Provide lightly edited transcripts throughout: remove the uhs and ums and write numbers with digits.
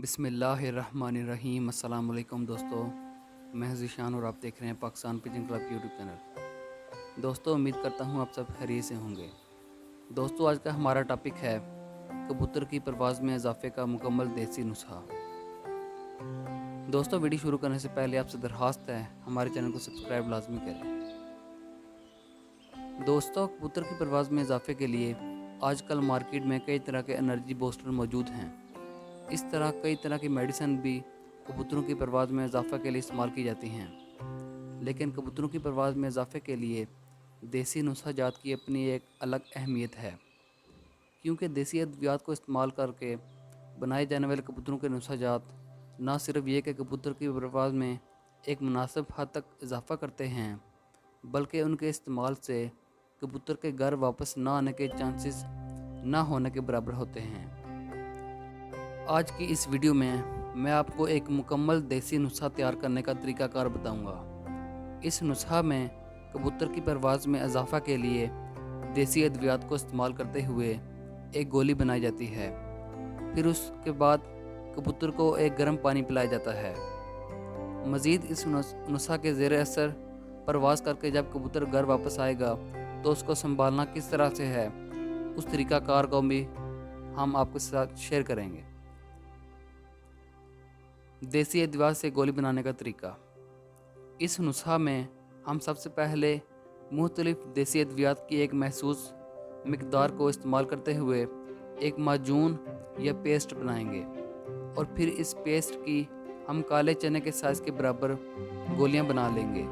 बिस्मिल्लाहिर्रहमानिर्रहीम। अस्सलाम वालेकुम दोस्तों, मैं ज़ीशान और आप देख रहे हैं Pakistan pigeon club YouTube channel. दोस्तों, उम्मीद करता हूँ आप सब खैरियत से होंगे। दोस्तों, आज का हमारा टॉपिक है कबूतर की परवाज़ में इजाफे का मुकम्मल देसी नुस्खा। दोस्तों, वीडियो शुरू करने से पहले आपसे दरख्वास्त है हमारे चैनल को सब्सक्राइब लाजमी करें। दोस्तों, कबूतर की परवाज़ में इजाफे के लिए आजकल मार्केट में कई तरह के एनर्जी बूस्टर मौजूद हैं। इस तरह कई तरह की मेडिसिन भी कबूतरों की परवाज़ में इजाफा के लिए इस्तेमाल की जाती हैं, लेकिन कबूतरों की परवाज़ में इजाफे के लिए देसी नुस्खा जात की अपनी एक अलग अहमियत है, क्योंकि देसी अद्वियात को इस्तेमाल करके बनाए जाने वाले कबूतरों के नुस्खा जात न सिर्फ ये कि कबूतर की परवाज़ में एक मुनासिब हद तक इजाफा करते हैं, बल्कि उनके इस्तेमाल से कबूतर के घर वापस ना आने के चांसेस ना होने के बराबर होते हैं। आज की इस वीडियो में मैं आपको एक मुकम्मल देसी नुस्खा तैयार करने का तरीकाकार बताऊंगा। इस नुस्खा में कबूतर की परवाज़ में इजाफा के लिए देसी अद्वियात को इस्तेमाल करते हुए एक गोली बनाई जाती है। फिर उसके बाद कबूतर को एक गर्म पानी पिलाया जाता है। मज़ीद इस नुस्खा के ज़ेर असर परवाज़ करके जब कबूतर घर वापस आएगा तो उसको संभालना किस तरह से है, उस तरीकाकार को भी हम आपके साथ शेयर करेंगे। देसी अदवियात से गोली बनाने का तरीका। इस नुस्खा में हम सबसे पहले मुख्तलिफ देसी अद्वियात की एक महसूस मिकदार को इस्तेमाल करते हुए एक माजून या पेस्ट बनाएंगे, और फिर इस पेस्ट की हम काले चने के साइज़ के बराबर गोलियां बना लेंगे।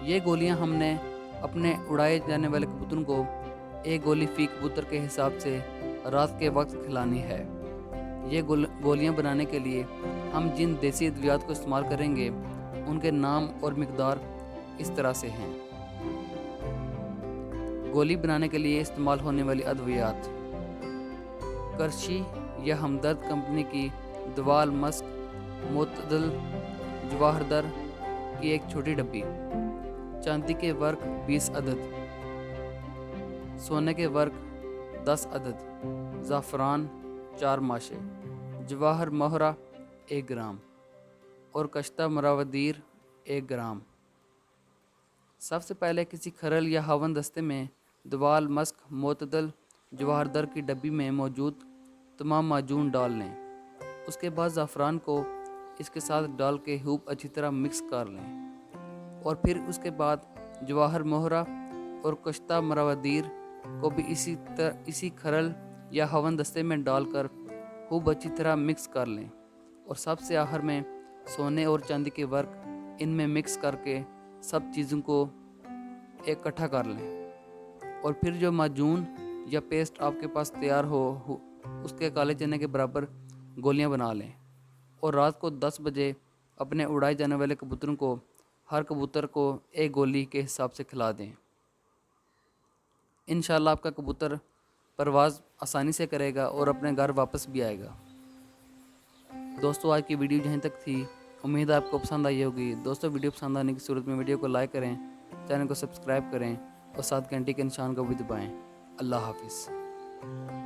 ये गोलियां हमने अपने उड़ाए जाने वाले कबूतरों को एक गोली फी कबूतर के हिसाब से रात के वक्त खिलानी है। ये गोलियां बनाने के लिए हम जिन देसी अद्वियात को इस्तेमाल करेंगे उनके नाम और मिकदार इस तरह से हैं। गोली बनाने के लिए इस्तेमाल होने वाली अद्वियात: करशी या हमदर्द कंपनी की दवाल मस्क मोतदल जवाहरदर की एक छोटी डब्बी, चांदी के वर्क 20 अदद, सोने के वर्क 10 अदद, ज़ाफ़रान 4 माशे, जवाहर मोहरा 1 ग्राम और कश्ता मरावदीर 1 ग्राम। सबसे पहले किसी खरल या हवन दस्ते में दवाल मस्क मोतदल जवाहरदर की डब्बी में मौजूद तमाम माजून डाल लें। उसके बाद ज़ाफ़रान को इसके साथ डाल के खूब अच्छी तरह मिक्स कर लें, और फिर उसके बाद जवाहर मोहरा और कश्ता मरावदीर को भी इसी खरल या हवन दस्ते में डालकर खूब अच्छी तरह मिक्स कर लें, और सबसे आखिर में सोने और चांदी के वर्क इनमें मिक्स करके सब चीज़ों को इकट्ठा कर लें। और फिर जो माजून या पेस्ट आपके पास तैयार हो उसके काले चने के बराबर गोलियां बना लें, और रात को 10 बजे अपने उड़ाए जाने वाले कबूतरों को हर कबूतर को एक गोली के हिसाब से खिला दें। इंशाल्लाह आपका कबूतर परवाज़ आसानी से करेगा और अपने घर वापस भी आएगा। दोस्तों, आज की वीडियो यहीं तक थी। उम्मीद है आपको पसंद आई होगी। दोस्तों, वीडियो पसंद आने की सूरत में वीडियो को लाइक करें, चैनल को सब्सक्राइब करें और साथ घंटी के निशान को भी दबाएं। अल्लाह हाफिज़।